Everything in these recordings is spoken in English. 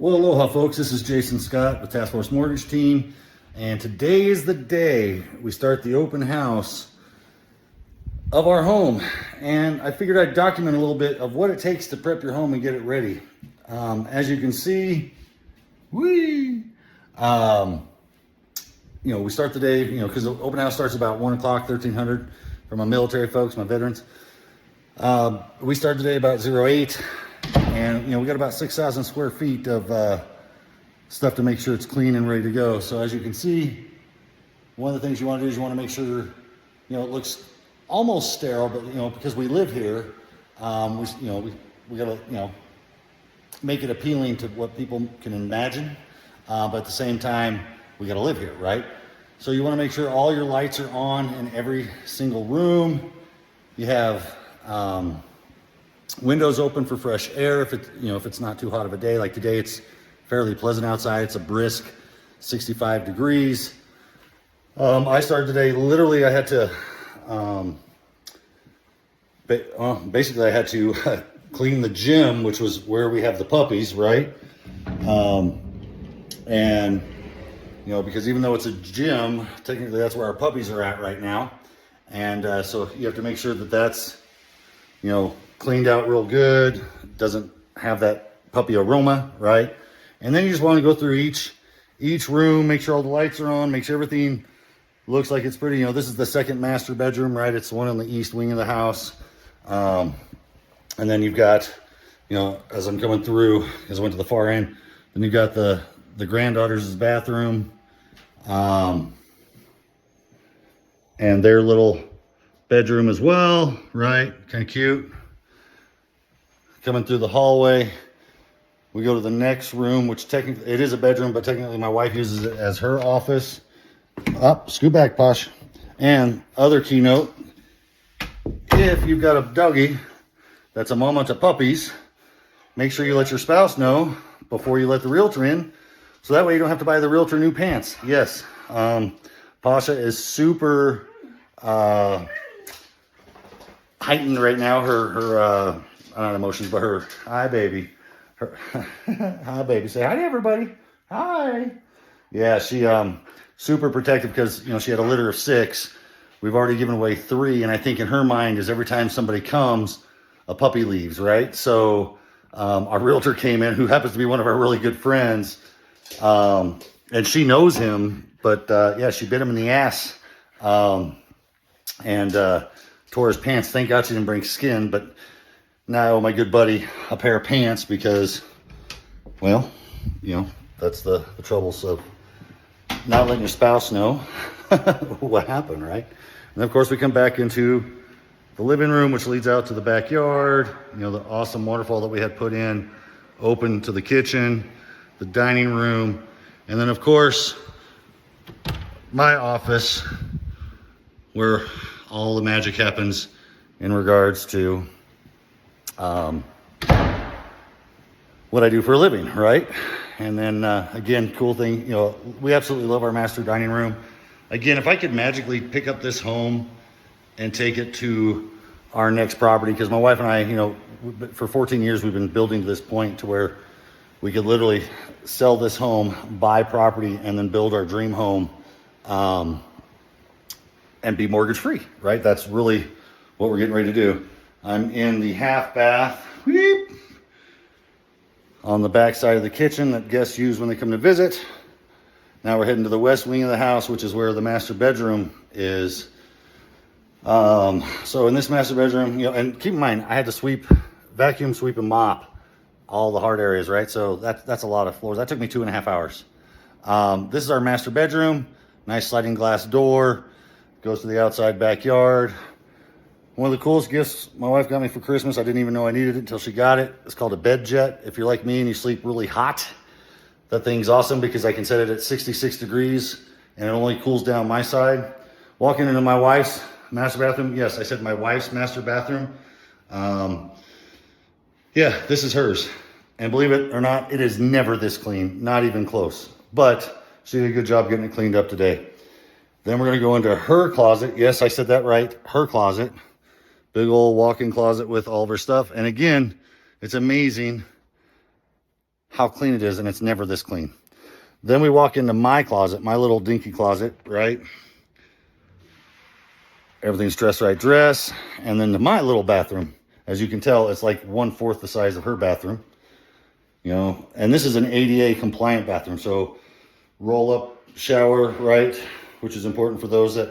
Well, aloha folks, this is Jason Scott with Task Force Mortgage Team, and today is the day we start the open house of our home. And I figured I'd document a little bit of what it takes to prep your home and get it ready. As you can see, we start the day, because the open house starts about 1 o'clock, 1300 for my military folks, my veterans. We start the day about 08. And we got about 6,000 square feet of stuff to make sure it's clean and ready to go. So as you can see, one of the things you want to do is you want to make sure it looks almost sterile, but because we live here, we got to make it appealing to what people can imagine, but at the same time we got to live here, right? So you want to make sure all your lights are on in every single room. You have windows open for fresh air if it's not too hot of a day. Like today, it's fairly pleasant outside. It's a brisk 65 degrees. I started today, literally I had to, basically I had to clean the gym, which was where we have the puppies, right? And, because even though it's a gym, technically that's where our puppies are at right now. And so you have to make sure that that's, cleaned out real good, doesn't have that puppy aroma, right? And then you just want to go through each room, make sure all the lights are on, make sure everything looks like it's pretty. This is the second master bedroom, right? It's the one on the east wing of the house. And then you've got, as I'm coming through, as I went to the far end, then you've got the granddaughter's bathroom, and their little bedroom as well, right? Kind of cute. Coming through the hallway, we go to the next room, which technically it is a bedroom, but technically my wife uses it as her office. Scoot back, Posh. And other keynote, if you've got a doggy that's a mama to puppies, make sure you let your spouse know before you let the realtor in, so that way you don't have to buy the realtor new pants. Yes, Pasha is super heightened right now. Her not emotions, but her hi baby, hi baby, say hi to everybody. Hi. Yeah, she super protective because she had a litter of 6. We've already given away 3, and I think in her mind is every time somebody comes, a puppy leaves, right? So our realtor came in, who happens to be one of our really good friends, and she knows him, but yeah, she bit him in the ass, and tore his pants. Thank God she didn't bring skin, but now I owe my good buddy a pair of pants because, well, that's the troubles of not letting your spouse know what happened, right? And of course we come back into the living room, which leads out to the backyard, the awesome waterfall that we had put in, open to the kitchen, the dining room, and then of course my office, where all the magic happens in regards to what I do for a living, right? And then again, cool thing, we absolutely love our master dining room. Again, if I could magically pick up this home and take it to our next property, because my wife and I, for 14 years we've been building to this point to where we could literally sell this home, buy property, and then build our dream home, and be mortgage free, right? That's really what we're getting ready to do. I'm in the half bath, on the back side of the kitchen that guests use when they come to visit. Now we're heading to the west wing of the house, which is where the master bedroom is. So in this master bedroom, and keep in mind, I had to vacuum, sweep, and mop all the hard areas, right? So that's a lot of floors. That took me 2.5 hours. This is our master bedroom. Nice sliding glass door. Goes to the outside backyard. One of the coolest gifts my wife got me for Christmas, I didn't even know I needed it until she got it. It's called a bed jet. If you're like me and you sleep really hot, that thing's awesome because I can set it at 66 degrees and it only cools down my side. Walking into my wife's master bathroom. Yes, I said my wife's master bathroom. Yeah, this is hers. And believe it or not, it is never this clean, not even close. But she did a good job getting it cleaned up today. Then we're gonna go into her closet. Yes, I said that right, her closet. Big old walk-in closet with all of her stuff. And again, it's amazing how clean it is, and it's never this clean. Then we walk into my closet, my little dinky closet, right? Everything's dress right dress. And then to my little bathroom. As you can tell, it's like 1/4 the size of her bathroom. You know, and this is an ADA compliant bathroom. So roll up shower, right? Which is important for those that,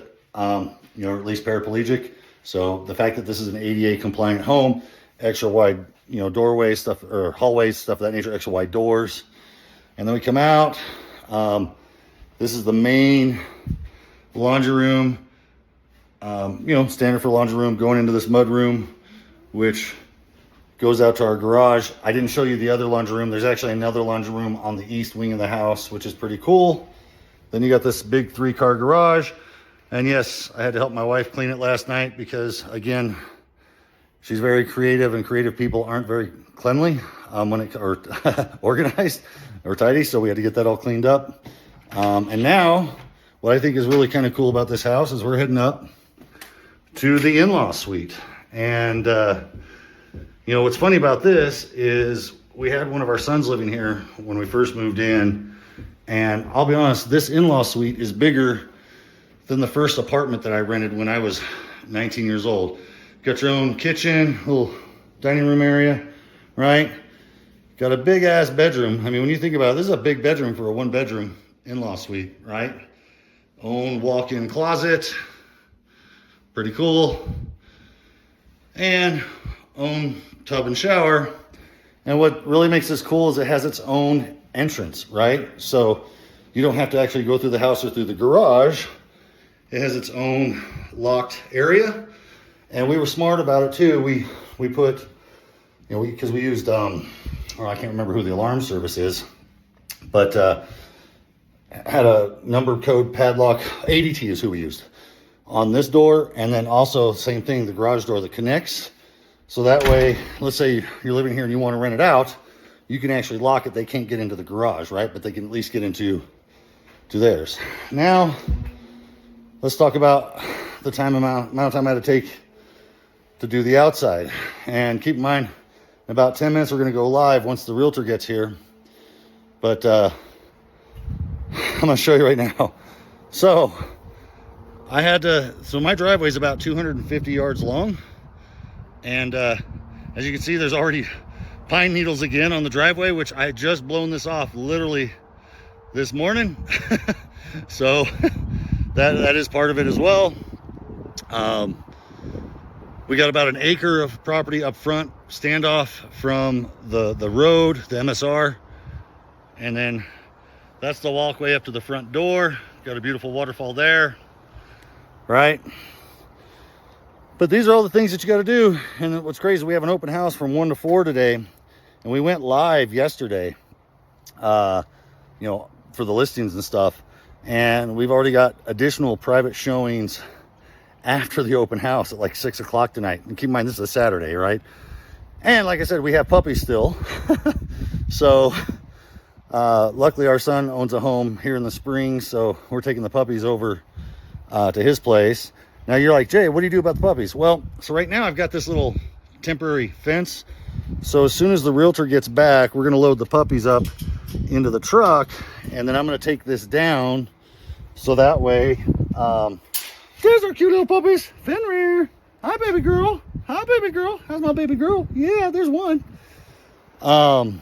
you know, at least paraplegic. So the fact that this is an ADA compliant home, extra wide, you know, doorways, stuff, or hallways, stuff of that nature, extra wide doors. And then we come out. This is the main laundry room. You know, standard for laundry room, going into this mud room, which goes out to our garage. I didn't show you the other laundry room. There's actually another laundry room on the east wing of the house, which is pretty cool. Then you got this big 3-car garage. And yes, I had to help my wife clean it last night because, again, she's very creative, and creative people aren't very cleanly or organized or tidy. So we had to get that all cleaned up. And now what I think is really kind of cool about this house is we're heading up to the in-law suite. And, you know, what's funny about this is we had one of our sons living here when we first moved in. And I'll be honest, this in-law suite is bigger than the first apartment that I rented when I was 19 years old. Got your own kitchen, little dining room area, right? Got a big ass bedroom. I mean, when you think about it, this is a big bedroom for a 1-bedroom in-law suite, right? Own walk-in closet, pretty cool. And own tub and shower. And what really makes this cool is it has its own entrance, right? So you don't have to actually go through the house or through the garage. It has its own locked area. And we were smart about it too. We put, you know, because we used, I can't remember who the alarm service is, but had a number code padlock. ADT is who we used on this door. And then also same thing, the garage door that connects. So that way, let's say you're living here and you want to rent it out, you can actually lock it. They can't get into the garage, right? But they can at least get into theirs. Now, let's talk about the amount of time I had to take to do the outside. And keep in mind, in about 10 minutes, we're going to go live once the realtor gets here. But I'm going to show you right now. So my driveway is about 250 yards long. And as you can see, there's already pine needles again on the driveway, which I had just blown this off literally this morning. So that is part of it as well. We got about an acre of property up front, standoff from the road, the MSR. And then that's the walkway up to the front door. Got a beautiful waterfall there, right? But these are all the things that you got to do. And what's crazy, we have an open house from 1 to 4 today. And we went live yesterday, you know, for the listings and stuff. And we've already got additional private showings after the open house at like 6 o'clock tonight. And keep in mind, this is a Saturday, right? And like I said, we have puppies still. So luckily our son owns a home here in the spring. So we're taking the puppies over to his place. Now you're like, Jay, what do you do about the puppies? Well, so right now I've got this little temporary fence. So as soon as the realtor gets back, we're going to load the puppies up into the truck. And then I'm going to take this down. So that way, there's our cute little puppies. Fenrir. Hi, baby girl. Hi, baby girl. How's my baby girl? Yeah, there's one. Oh,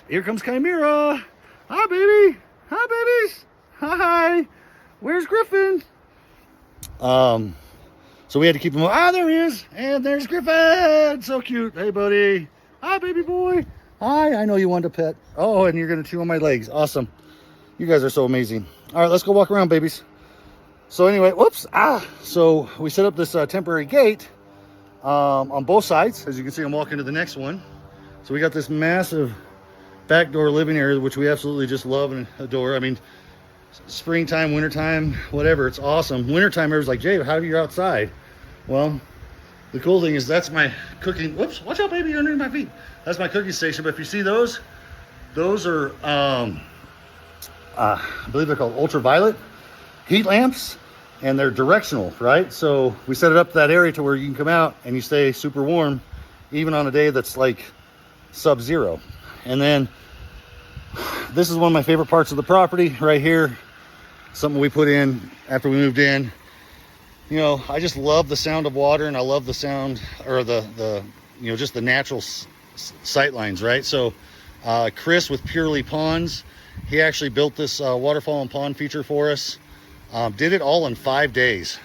here comes Chimera. Hi, baby. Hi, babies. Hi. Where's Griffin? So we had to keep him. There he is. And there's Griffin. So cute. Hey, buddy. Hi, baby boy. Hi. I know you want to pet. Oh, and you're going to chew on my legs. Awesome. You guys are so amazing. All right, let's go walk around, babies. So anyway, whoops. So we set up this temporary gate on both sides. As you can see, I'm walking to the next one. So we got this massive back door living area, which we absolutely just love and adore. I mean, springtime, wintertime, whatever, it's awesome. Wintertime, everyone's like, Jay, how are you outside? Well, the cool thing is that's my cooking. Whoops, watch out, baby, you're underneath my feet. That's my cooking station. But if you see those are, I believe they're called ultraviolet heat lamps, and they're directional, right? So we set it up to that area to where you can come out and you stay super warm, even on a day that's like sub-zero. And then This is one of my favorite parts of the property right here. Something we put in after we moved in. You know, I just love the sound of water, and I love the sound, or the you know, just the natural sight lines, right? So Chris with Purely Ponds, he actually built this waterfall and pond feature for us. Did it all in 5 days.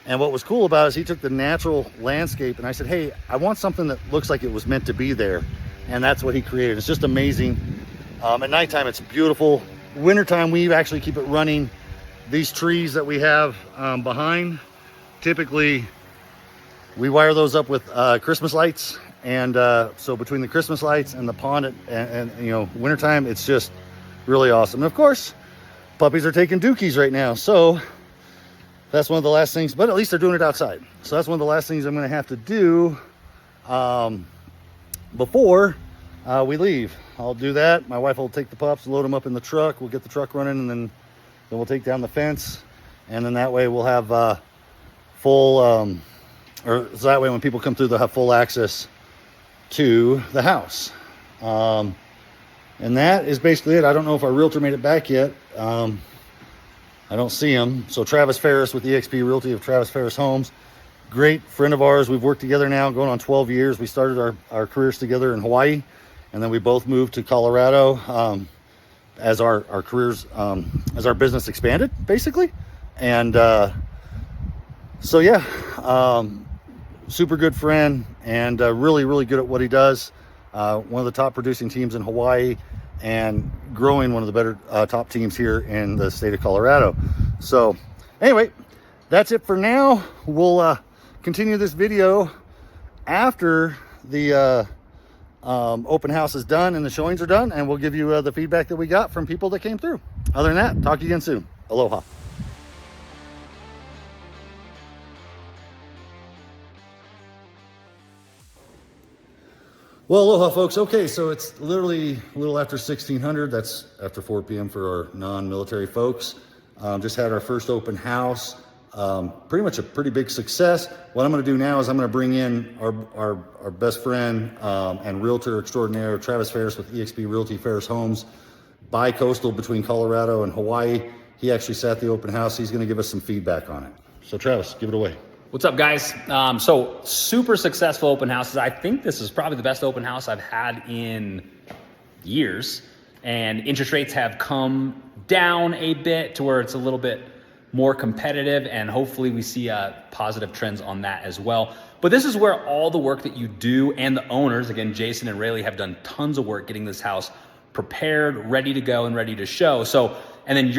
And what was cool about it is he took the natural landscape, and I said, hey, I want something that looks like it was meant to be there. And that's what he created. It's just amazing. At nighttime, it's beautiful. Wintertime, we actually keep it running. These trees that we have behind, typically we wire those up with Christmas lights. And so between the Christmas lights and the pond and you know, wintertime, it's just really awesome. And of course, puppies are taking dookies right now. So that's one of the last things, but at least they're doing it outside. So that's one of the last things I'm going to have to do before we leave. I'll do that. My wife will take the pups, load them up in the truck. We'll get the truck running, and then we'll take down the fence. And then that way we'll have full, or so that way when people come through, they'll have full access to the house. And that is basically it. I don't know if our realtor made it back yet. I don't see him. So Travis Farris with eXp Realty of Travis Farris Homes. Great friend of ours. We've worked together now going on 12 years. We started our careers together in Hawaii, and then we both moved to Colorado as our careers, as our business expanded, basically. And so, yeah, super good friend, and really, really good at what he does. One of the top producing teams in Hawaii, and growing one of the better top teams here in the state of Colorado. So anyway, that's it for now. We'll continue this video after the open house is done and the showings are done, and we'll give you the feedback that we got from people that came through. Other than that, talk to you again soon. Aloha. Well, aloha, folks. Okay, so it's literally a little after 1600. That's after 4 p.m. for our non-military folks. Just had our first open house. Pretty much a pretty big success. What I'm going to do now is I'm going to bring in our best friend and realtor extraordinaire, Travis Farris with eXp Realty Farris Homes, bi-coastal between Colorado and Hawaii. He actually sat the open house. He's going to give us some feedback on it. So Travis, give it away. What's up, guys? So super successful open houses. I think this is probably the best open house I've had in years. And interest rates have come down a bit to where it's a little bit more competitive, and hopefully we see positive trends on that as well. But this is where all the work that you do, and the owners, again, Jason and Realty, have done tons of work getting this house prepared, ready to go, and ready to show. So, and then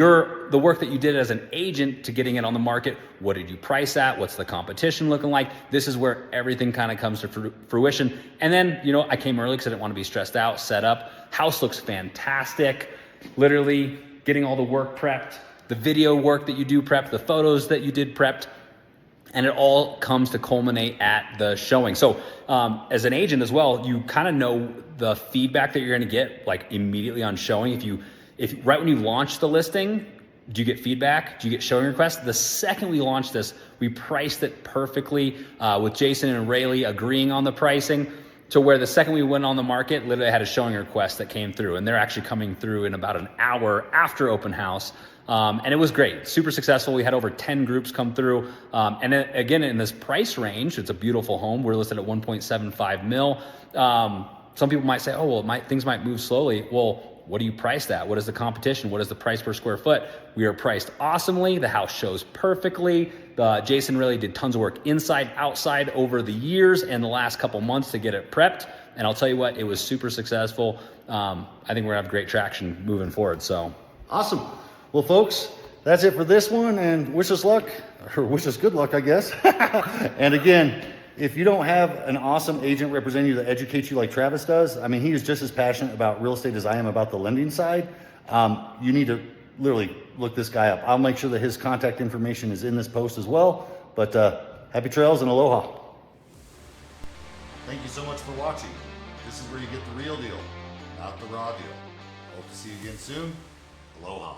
the work that you did as an agent to getting it on the market. What did you price at? What's the competition looking like? This is where everything kind of comes to fruition. And then, you know, I came early because I didn't want to be stressed out, set up. House looks fantastic. Literally getting all the work prepped, the video work that you do prepped, the photos that you did prepped, and it all comes to culminate at the showing. So as an agent as well, you kind of know the feedback that you're going to get like immediately on showing. If right when you launch the listing, do you get feedback? Do you get showing requests? The second we launched this, we priced it perfectly with Jason and Rayleigh agreeing on the pricing, to where the second we went on the market, literally I had a showing request that came through, and they're actually coming through in about an hour after open house. And it was great, super successful. We had over 10 groups come through. And then, again, in this price range, it's a beautiful home. We're listed at 1.75 mil. Some people might say, oh, well, things might move slowly. Well, what do you price at? What is the competition? What is the price per square foot? We are priced awesomely. The house shows perfectly. Jason really did tons of work inside, outside over the years and the last couple months to get it prepped. And I'll tell you what, it was super successful. I think we're gonna have great traction moving forward, so. Awesome. Well, folks, that's it for this one, and wish us luck, or wish us good luck, I guess. And again, if you don't have an awesome agent representing you that educates you like Travis does, I mean, he is just as passionate about real estate as I am about the lending side. You need to literally look this guy up. I'll make sure that his contact information is in this post as well. But happy trails and aloha. Thank you so much for watching. This is where you get the real deal, not the raw deal. Hope to see you again soon. Aloha.